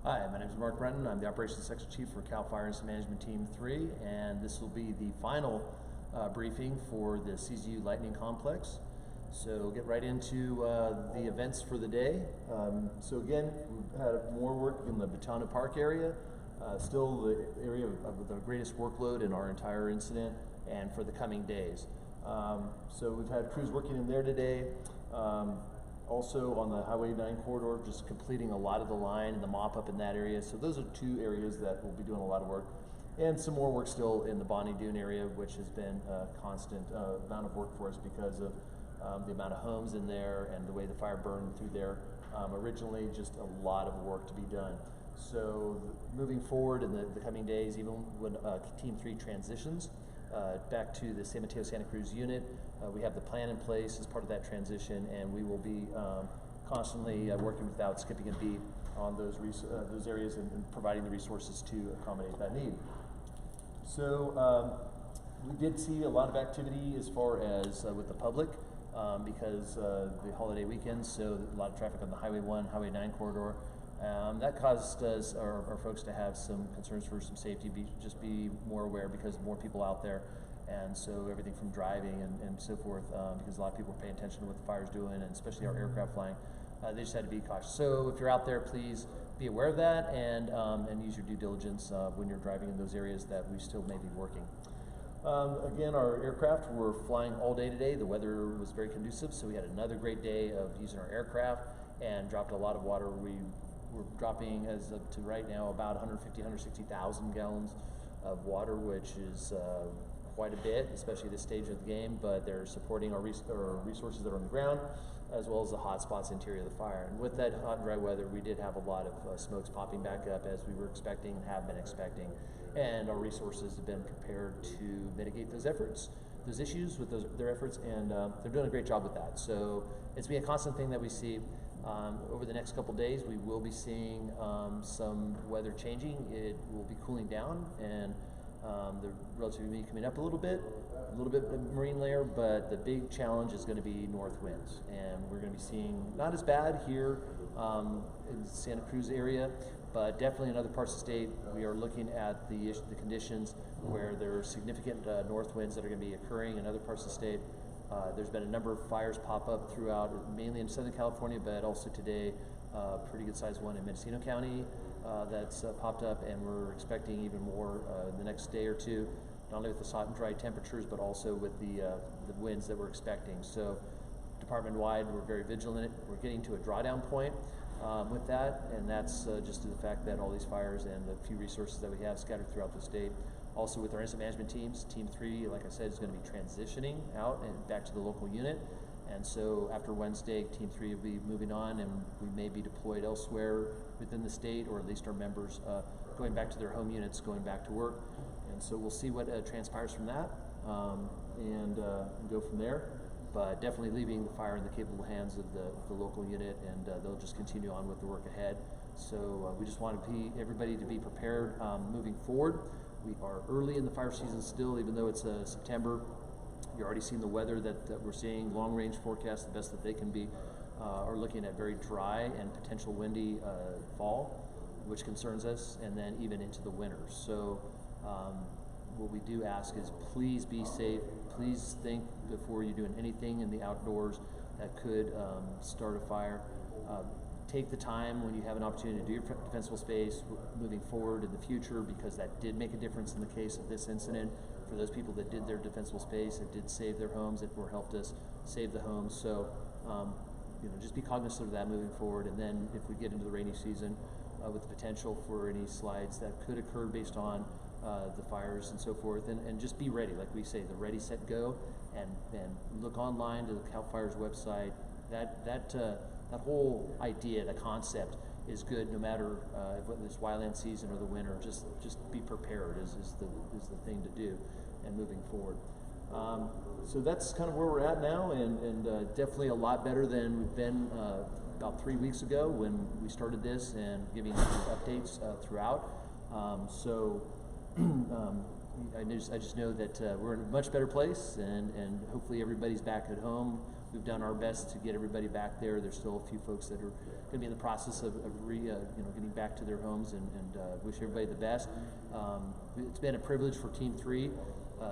Hi, my name is Mark Brunton. I'm the Operations Section Chief for Cal Fire Incident Management Team 3, and this will be the final briefing for the CZU Lightning Complex. So we'll get right into the events for the day. So again, we've had more work in the Battalion Park area, still the area of the greatest workload in our entire incident and for the coming days. So we've had crews working in there today. Also on the Highway 9 corridor, just completing a lot of the line and the mop up in that area. So those are two areas that we'll be doing a lot of work. And some more work still in the Bonnie Dune area, which has been a constant amount of work for us because of the amount of homes in there and the way the fire burned through there. Originally, just a lot of work to be done. So moving forward in the coming days, even when Team 3 transitions back to the San Mateo-Santa Cruz unit, we have the plan in place as part of that transition, and we will be constantly working without skipping a beat on those areas and providing the resources to accommodate that need. So we did see a lot of activity as far as with the public because the holiday weekend, so a lot of traffic on the Highway 1, Highway 9 corridor. That caused us, our folks, to have some concerns for some safety, just be more aware because more people out there, and so everything from driving and so forth, because a lot of people are paying attention to what the fire's doing, and especially our aircraft flying, they just had to be cautious. So if you're out there, please be aware of that and use your due diligence when you're driving in those areas that we still may be working. Again, our aircraft were flying all day today. The weather was very conducive, so we had another great day of using our aircraft and dropped a lot of water. We're dropping, as of to right now, about 150, 160,000 gallons of water, which is quite a bit, especially this stage of the game, but they're supporting our resources that are on the ground, as well as the hot spots interior of the fire. And with that hot and dry weather, we did have a lot of smokes popping back up as we were expecting and have been expecting. And our resources have been prepared to mitigate those efforts, those issues with their efforts, and they're doing a great job with that. So it's been a constant thing that we see. Over the next couple days, we will be seeing some weather changing. It will be cooling down, and the relative humidity coming up a little bit of marine layer, but the big challenge is going to be north winds. And we're going to be seeing, not as bad here in the Santa Cruz area, but definitely in other parts of the state. We are looking at the conditions where there are significant north winds that are going to be occurring in other parts of the state. There's been a number of fires pop up throughout, mainly in Southern California, but also today, a pretty good sized one in Mendocino County that's popped up, and we're expecting even more in the next day or two, not only with the hot and dry temperatures, but also with the winds that we're expecting. So department-wide, we're very vigilant. We're getting to a drawdown point with that, and that's just to the fact that all these fires and the few resources that we have scattered throughout the state. Also with our incident management teams, Team 3, like I said, is going to be transitioning out and back to the local unit. And so after Wednesday, Team 3 will be moving on, and we may be deployed elsewhere within the state, or at least our members going back to their home units, going back to work. And so we'll see what transpires from that and go from there. But definitely leaving the fire in the capable hands of the local unit, and they'll just continue on with the work ahead. So we just want everybody to be prepared moving forward. We are early in the fire season still, even though it's September. You're already seeing the weather that we're seeing. Long-range forecasts, the best that they can be, are looking at very dry and potential windy fall, which concerns us, and then even into the winter. So what we do ask is please be safe. Please think before you're doing anything in the outdoors that could start a fire. Take the time when you have an opportunity to do your defensible space moving forward in the future, because that did make a difference in the case of this incident. For those people that did their defensible space, it did save their homes, it helped us save the homes. So just be cognizant of that moving forward. And then if we get into the rainy season with the potential for any slides that could occur based on the fires and so forth, and just be ready. Like we say, the ready, set, go, and look online to the CAL FIRE's website. That whole idea, the concept, is good no matter whether it's wildland season or the winter. Just be prepared is the thing to do, and moving forward. So that's kind of where we're at now, and definitely a lot better than we've been about 3 weeks ago when we started this and giving updates throughout. I just know that we're in a much better place, and hopefully everybody's back at home we've done our best to get everybody back there. There's still a few folks that are going to be in the process of getting back to their homes, and wish everybody the best. It's been a privilege for Team 3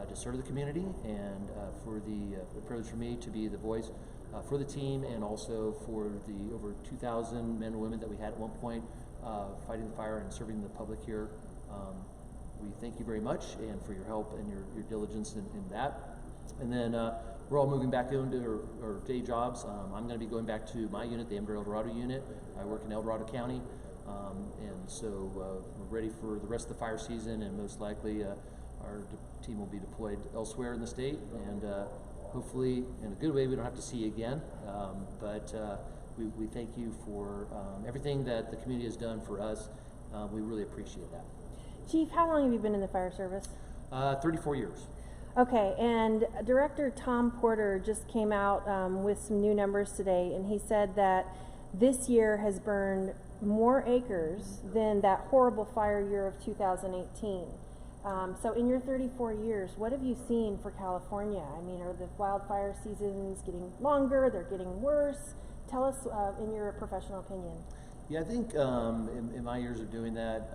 to serve the community, and for the privilege for me to be the voice for the team, and also for the over 2,000 men and women that we had at one point fighting the fire and serving the public here. We thank you very much, and for your help and your diligence in that. And then we're all moving back into our day jobs. I'm going to be going back to my unit, the Ember El Dorado unit. I work in El Dorado County, and so we're ready for the rest of the fire season, and most likely our team will be deployed elsewhere in the state, and hopefully in a good way we don't have to see you again. But we thank you for everything that the community has done for us. We really appreciate that. Chief, how long have you been in the fire service? 34 years. Okay, and Director Tom Porter just came out with some new numbers today, and he said that this year has burned more acres than that horrible fire year of 2018. So in your 34 years, what have you seen for California? I mean, are the wildfire seasons getting longer? They're getting worse? Tell us in your professional opinion. Yeah, I think in my years of doing that,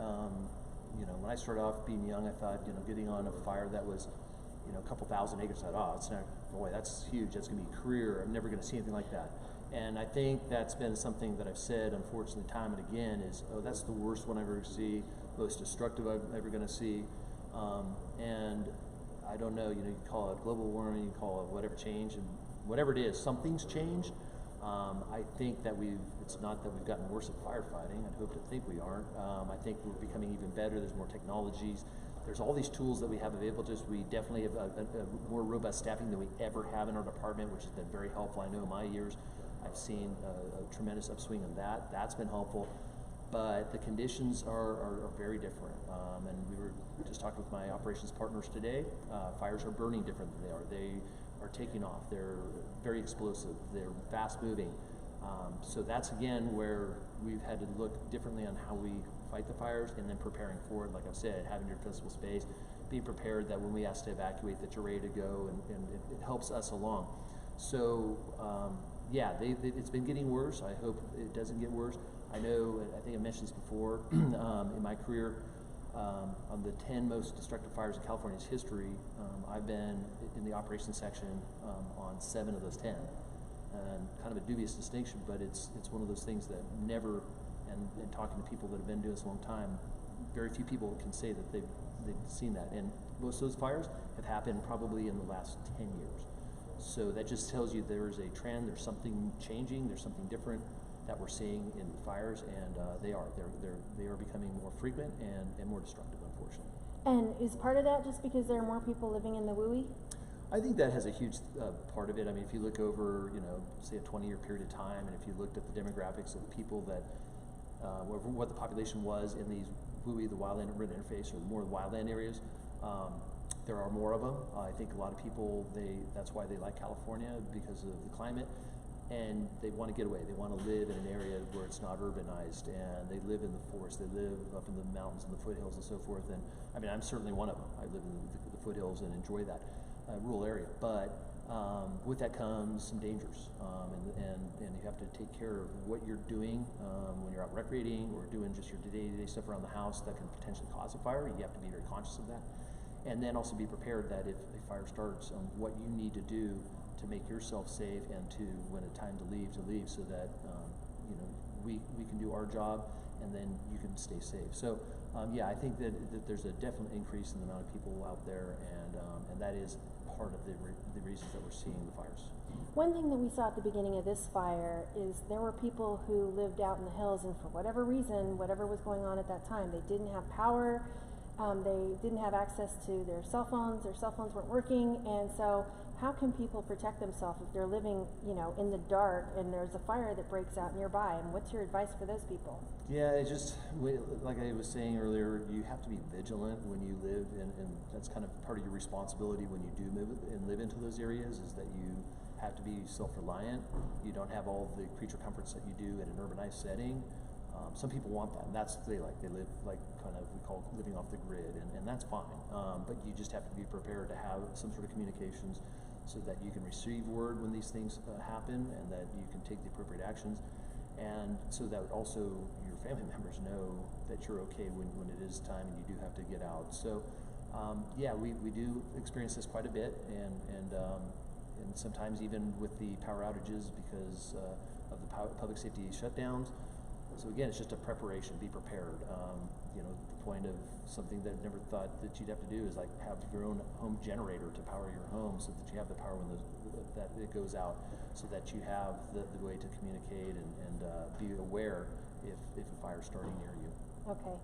when I started off being young, I thought, getting on a fire that was, a couple thousand acres, I thought, oh, it's not, boy, that's huge. That's going to be a career. I'm never going to see anything like that. And I think that's been something that I've said, unfortunately, time and again, is, oh, that's the worst one I've ever see, most destructive I'm ever going to see. And I don't know, you call it global warming, you call it whatever change, and whatever it is, something's changed. I think that it's not that we've gotten worse at firefighting. I'd hope to think we aren't. I think we're becoming even better. There's more technologies. There's all these tools that we have available to us. We definitely have a more robust staffing than we ever have in our department, which has been very helpful. I know in my years I've seen a tremendous upswing in that. That's been helpful. But the conditions are very different. And we were just talking with my operations partners today. Fires are burning different than they are. They are taking off. They're very explosive. They're fast moving. So that's again where we've had to look differently on how we fight the fires, and then preparing for it. Like I've said, having your defensible space, be prepared that when we ask to evacuate that you're ready to go, and it helps us along. So yeah, it's been getting worse. I hope it doesn't get worse. I know, I think I mentioned this before, in my career, on the 10 most destructive fires in California's history, I've been in the operations section on 7 of those 10. And kind of a dubious distinction, but it's one of those things that never, and talking to people that have been doing this a long time, very few people can say that they've seen that. And most of those fires have happened probably in the last 10 years. So that just tells you there is a trend, there's something changing, there's something different that we're seeing in fires, and they are becoming more frequent and more destructive, unfortunately. And is part of that just because there are more people living in the WUI? I think that has a huge part of it. I mean, if you look over, say a 20-year period of time, and if you looked at the demographics of people that, what the population was in these WUI, the wildland urban interface, or more wildland areas, there are more of them. I think a lot of people, that's why they like California, because of the climate, and they want to get away. They want to live in an area where it's not urbanized, and they live in the forest, they live up in the mountains and the foothills and so forth. And I mean, I'm certainly one of them. I live in the foothills and enjoy that rural area. But with that comes some dangers, and you have to take care of what you're doing when you're out recreating or doing just your day-to-day stuff around the house that can potentially cause a fire. You have to be very conscious of that. And then also be prepared that if a fire starts, what you need to do to make yourself safe, and to, when it's time to leave, so that we can do our job, and then you can stay safe. So yeah, I think that there's a definite increase in the amount of people out there, and that is part of the reasons that we're seeing the fires. One thing that we saw at the beginning of this fire is there were people who lived out in the hills, and for whatever reason, whatever was going on at that time, they didn't have power. They didn't have access to their cell phones weren't working, and so how can people protect themselves if they're living, in the dark and there's a fire that breaks out nearby? And what's your advice for those people? Yeah, it's just, like I was saying earlier, you have to be vigilant when you live, and that's kind of part of your responsibility when you do move and live into those areas, is that you have to be self-reliant. You don't have all the creature comforts that you do in an urbanized setting. Some people want that, and that's what they like. They live like kind of, we call living off the grid, and that's fine. But you just have to be prepared to have some sort of communications so that you can receive word when these things happen, and that you can take the appropriate actions, and so that also your family members know that you're okay when it is time and you do have to get out. So yeah, we do experience this quite a bit, and sometimes even with the power outages because of the public safety shutdowns. So again, it's just a preparation, be prepared. You know, the point of something that I never thought that you'd have to do is like have your own home generator to power your home, so that you have the power when that it goes out, so that you have the way to communicate and be aware if a fire's starting near you. Okay.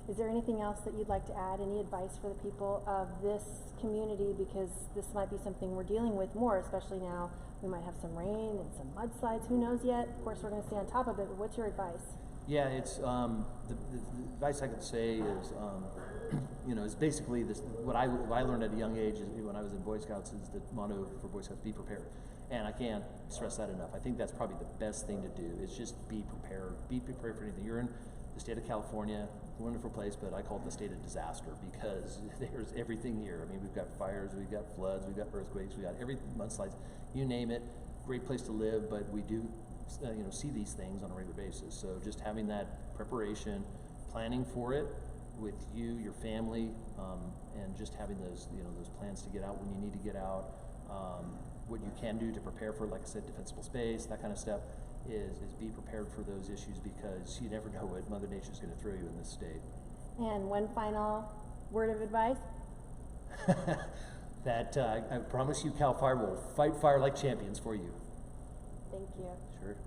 Is there anything else that you'd like to add? Any advice for the people of this community? Because this might be something we're dealing with more, especially now. We might have some rain and some mudslides. Who knows yet? Of course, we're going to stay on top of it. But what's your advice? Yeah, it's the advice I could say is, you know, is basically this. What I learned at a young age is, when I was in Boy Scouts, is the motto for Boy Scouts: be prepared. And I can't stress that enough. I think that's probably the best thing to do, is just be prepared. Be prepared for anything. You're in the state of California, wonderful place, but I call it the state of disaster, because there's everything here. I mean, we've got fires, we've got floods, we've got earthquakes, we've got mudslides, you name it. Great place to live, but we do you know, see these things on a regular basis. So just having that preparation, planning for it with you, your family, and just having those, you know, those plans to get out when you need to get out. What you can do to prepare for, like I said, defensible space, that kind of stuff, is be prepared for those issues, because you never know what Mother Nature's going to throw you in this state. And one final word of advice? That I promise you, CAL FIRE will fight fire like champions for you. Thank you. Sure.